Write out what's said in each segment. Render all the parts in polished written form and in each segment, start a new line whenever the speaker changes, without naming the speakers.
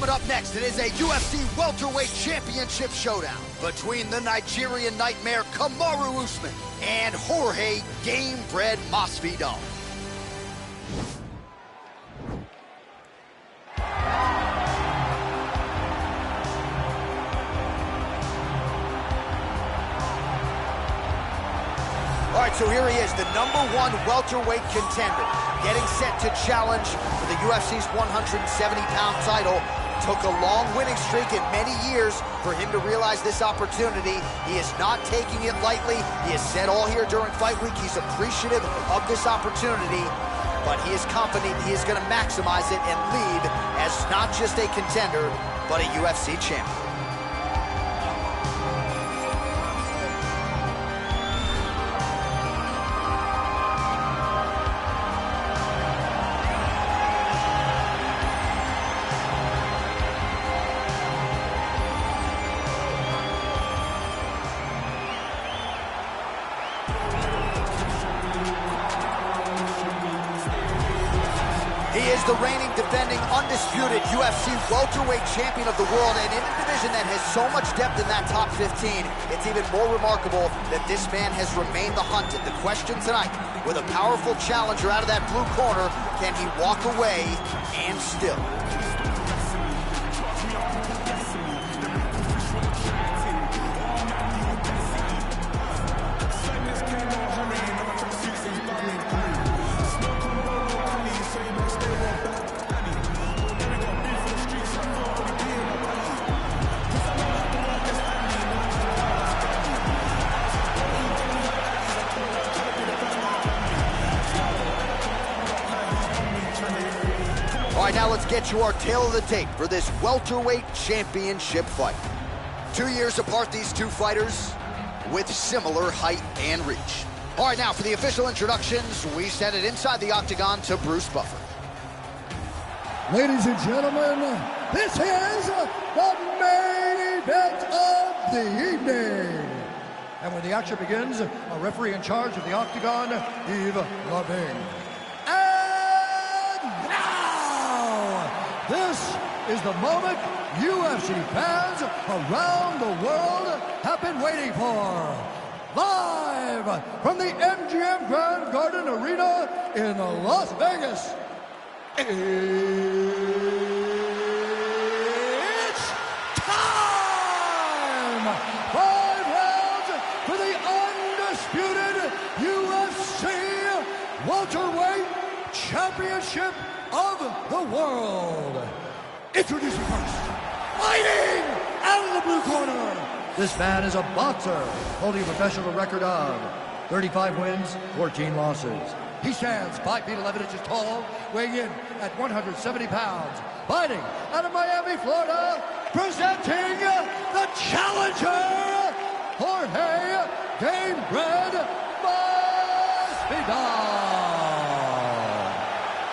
Coming up next, it is a UFC welterweight championship showdown between the Nigerian nightmare Kamaru Usman and Jorge Gamebred Masvidal. All right, so here he is, the #1 welterweight contender, getting set to challenge for the UFC's 170-pound title. Took a long winning streak in many years for him to realize this opportunity. He is not taking it lightly. He has said all here during fight week he's appreciative of this opportunity, but he is confident he is going to maximize it and lead as not just a contender, but a UFC champion. He is the reigning, defending, undisputed UFC welterweight champion of the world, and in a division that has so much depth in that top 15, it's even more remarkable that this man has remained the hunted. The question tonight, with a powerful challenger out of that blue corner, can he walk away and still? All right, now let's get you our tale of the tape for this welterweight championship fight. 2 years apart, these two fighters with similar height and reach. All right, now for the official introductions, we send it inside the octagon to Bruce Buffer.
Ladies and gentlemen, this is the main event of the evening. And when the action begins, a referee in charge of the octagon, Yves Loving. This is the moment UFC fans around the world have been waiting for. Live from the MGM Grand Garden Arena in Las Vegas. It's time! 5 rounds for the undisputed UFC welterweight championship of the world. Introducing first, fighting out of the blue corner. This man is a boxer, holding a professional record of 35 wins, 14 losses. He stands 5 feet 11 inches tall, weighing in at 170 pounds. Fighting out of Miami, Florida, presenting the challenger, Jorge Gamebred Masvidal.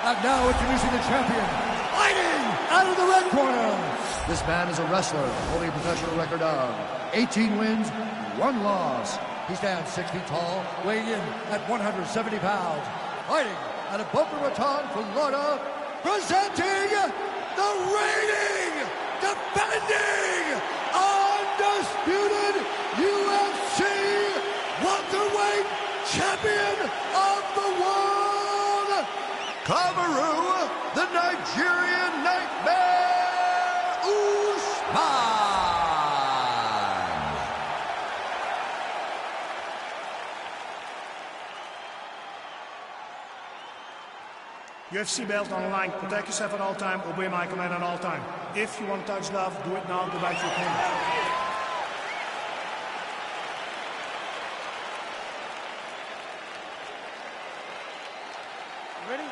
And now introducing the champion, fighting out of the red corner. This man is a wrestler, holding a professional record of 18 wins, 1 loss. He stands 6 feet tall, weighing in at 170 pounds. Fighting out of Boca Raton, Florida, presenting the reigning, defending, undisputed UFC welterweight champion of the world, Kamaru, the Nigerian nightmare, Usman.
UFC belt on the line. Protect yourself at all time. Obey my command at all time. If you want to touch love, do it now. Go back to your opponent. Ready?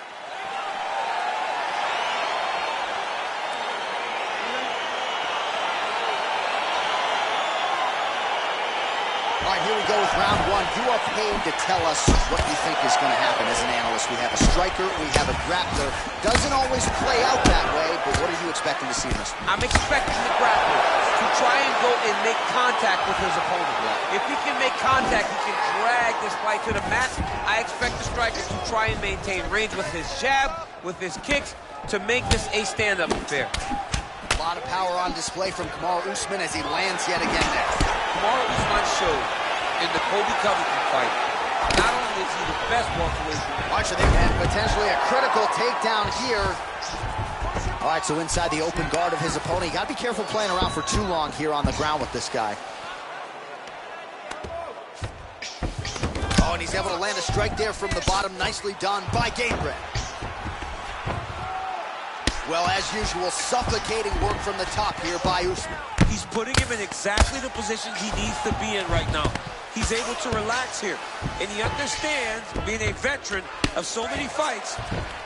All right, here we go with round 1. You are paid to tell us what you think is going to happen as an analyst. We have a striker, we have a grappler. Doesn't always play out that way, but what are you expecting to see in this?
I'm expecting the grappler to try and go and make contact with his opponent. If he can make contact, he can drag this fight to the mat. I expect the striker to try and maintain range with his jab, with his kicks, to make this a stand-up affair.
A lot of power on display from Kamaru Usman as he lands yet again there.
Kamaru Usman showed in the Colby Covington fight, not only is he the best welterweight,
watch it, and potentially a critical takedown here. All right, so inside the open guard of his opponent. You got to be careful playing around for too long here on the ground with this guy. Oh, and he's able to land a strike there from the bottom. Nicely done by Gabriel. Well, as usual, suffocating work from the top here by Usman.
he's putting him in exactly the positions he needs to be in right now. He's able to relax here, and he understands, being a veteran of so many fights,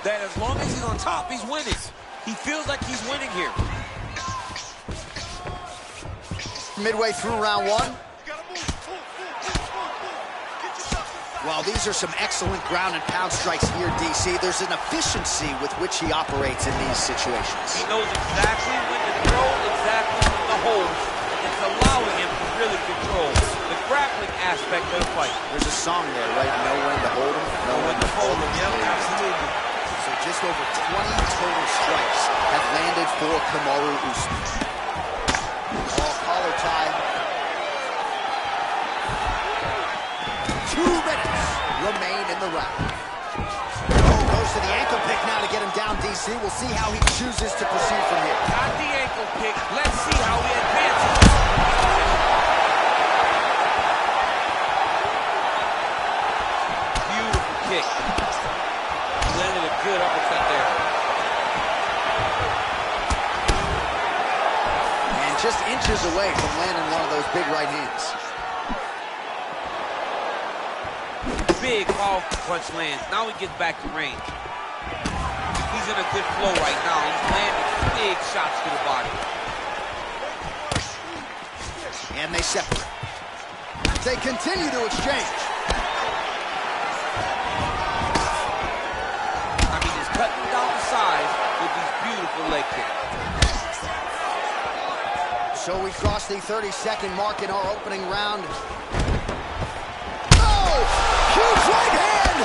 that as long as he's on top, he's winning. He feels like he's winning here.
Midway through round one. Well, these are some excellent ground and pound strikes here, DC. There's an efficiency with which he operates in these situations.
He knows exactly when to throw, exactly when to hold. It's allowing him to really control the grappling aspect of the fight.
There's a song there, right? Know when to hold him, know when to hold him.
Yep, absolutely.
So just over 20 total strikes have landed for Kamaru Usman. Oh, collar tie. 2 minutes remain in the round. Oh, goes to the ankle pick now to get him down, DC. We'll see how he chooses to proceed from here.
Got the ankle pick. Let's see how he advances. Beautiful kick. Landed a good uppercut there.
And just inches away from landing one of those big right hands.
Big, powerful punch lands. Now he gets back to range. He's in a good flow right now. He's landing big shots to the body.
And they separate. They continue to exchange.
I mean, he's cutting down the size with these beautiful leg kicks.
So we cross the 30-second mark in our opening round. Huge right hand!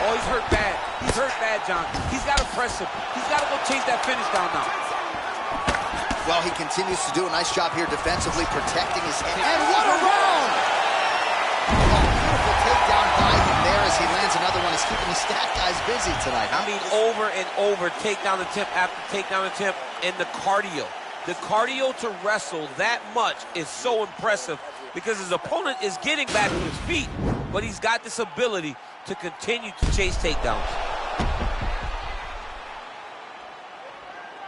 Oh, he's hurt bad. He's hurt bad, John. He's got to press him. He's got to go chase that finish down now.
Well, he continues to do a nice job here defensively, protecting his head. And what a round! Oh, beautiful takedown by him there as he lands another one. He's keeping the stat guys busy tonight.
I mean, over and over, takedown attempt after takedown attempt, and the cardio. The cardio to wrestle that much is so impressive, because his opponent is getting back to his feet, but he's got this ability to continue to chase takedowns.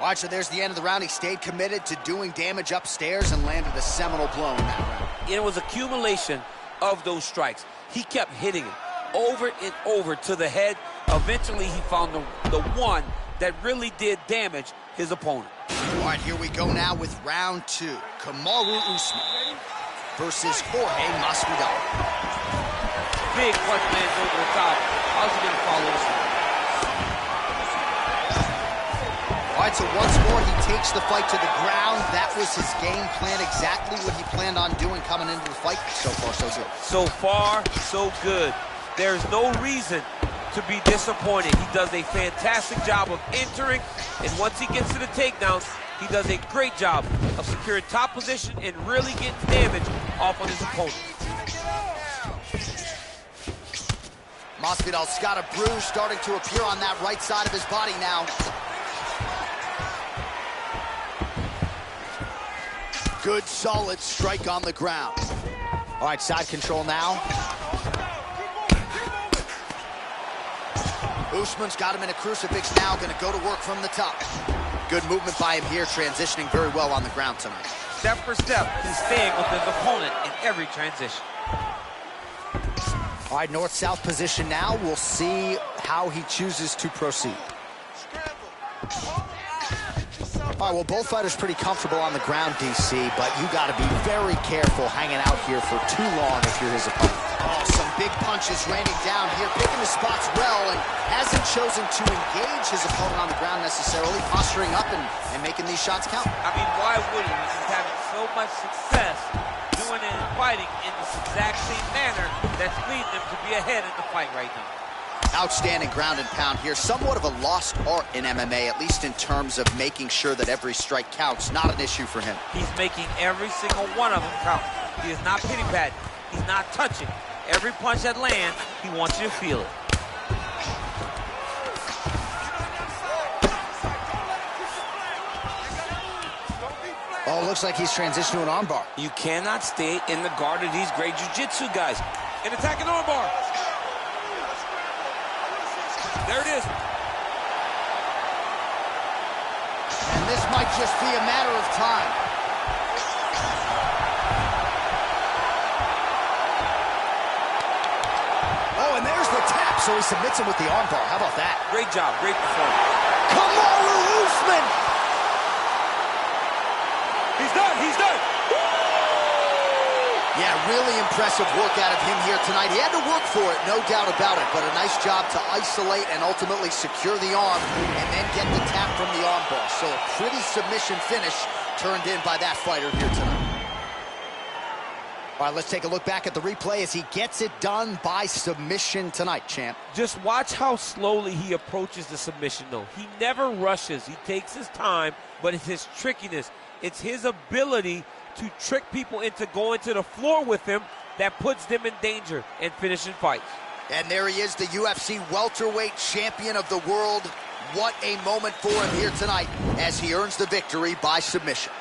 Watch, so there's the end of the round. He stayed committed to doing damage upstairs and landed a seminal blow in that round.
It was accumulation of those strikes. He kept hitting it over and over to the head. Eventually, he found the one that really did damage his opponent.
All right, here we go now with round 2. Kamaru Usman versus Jorge Masvidal.
Big punch lands over the top. How's he going to follow this one?
All right, so once more, he takes the fight to the ground. That was his game plan, exactly what he planned on doing coming into the fight. So far, so good.
So far, so good. There's no reason to be disappointed. He does a fantastic job of entering, and once he gets to the takedowns, he does a great job of securing top position and really getting damage off on his opponent.
Masvidal's got a bruise starting to appear on that right side of his body now. Good, solid strike on the ground. All right, side control now. Usman's got him in a crucifix now, gonna go to work from the top. Good movement by him here, transitioning very well on the ground tonight.
Step for step, he's staying with his opponent in every transition.
All right, north-south position now. We'll see how he chooses to proceed. All right, well, both fighters pretty comfortable on the ground, DC, but you got to be very careful hanging out here for too long if you're his opponent. Oh, some big punches raining down here, picking his spots well, and hasn't chosen to engage his opponent on the ground necessarily, posturing up and making these shots count.
I mean, why wouldn't he? He's having so much success doing it and fighting in this exact same manner that's leading him to be ahead in the fight right now.
Outstanding ground and pound here. Somewhat of a lost art in MMA, at least in terms of making sure that every strike counts. Not an issue for him.
He's making every single one of them count. He is not pity-patting. He's not touching. Every punch that lands, he wants you to feel it.
Oh, looks like he's transitioned to an armbar.
You cannot stay in the guard of these great jiu-jitsu guys.
An attacking armbar. There it is.
And this might just be a matter of time. Oh, and there's the tap, so he submits him with the armbar. How about that?
Great job, great performance.
Kamaru Usman!
He's done, he's done!
Yeah, really impressive work out of him here tonight. He had to work for it, no doubt about it, but a nice job to isolate and ultimately secure the arm and then get the tap from the armbar. So a pretty submission finish turned in by that fighter here tonight. All right, let's take a look back at the replay as he gets it done by submission tonight, champ.
Just watch how slowly he approaches the submission, though. He never rushes. He takes his time, but it's his trickiness. It's his ability to trick people into going to the floor with him that puts them in danger and finishing fights.
And there he is, the UFC welterweight champion of the world. What a moment for him here tonight as he earns the victory by submission.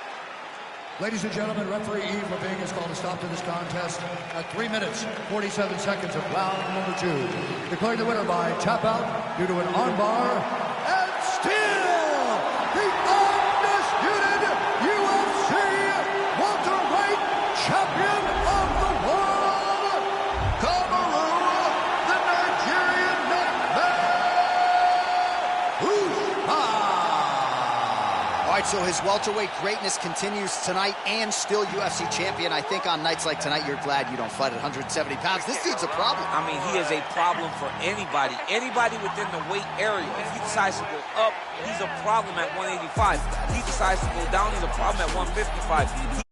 Ladies and gentlemen, referee Yves Leving has called a stop to this contest at 3 minutes, 47 seconds of round number 2. Declaring the winner by tap out due to an armbar and still the undisputed UFC welterweight champion of the world, Kamaru, the Nigerian man, Usman.
All right, so his welterweight greatness continues tonight and still UFC champion. I think on nights like tonight, you're glad you don't fight at 170 pounds. This dude's a problem.
I mean, he is a problem for anybody. Anybody within the weight area. If he decides to go up, he's a problem at 185. If he decides to go down, he's a problem at 155.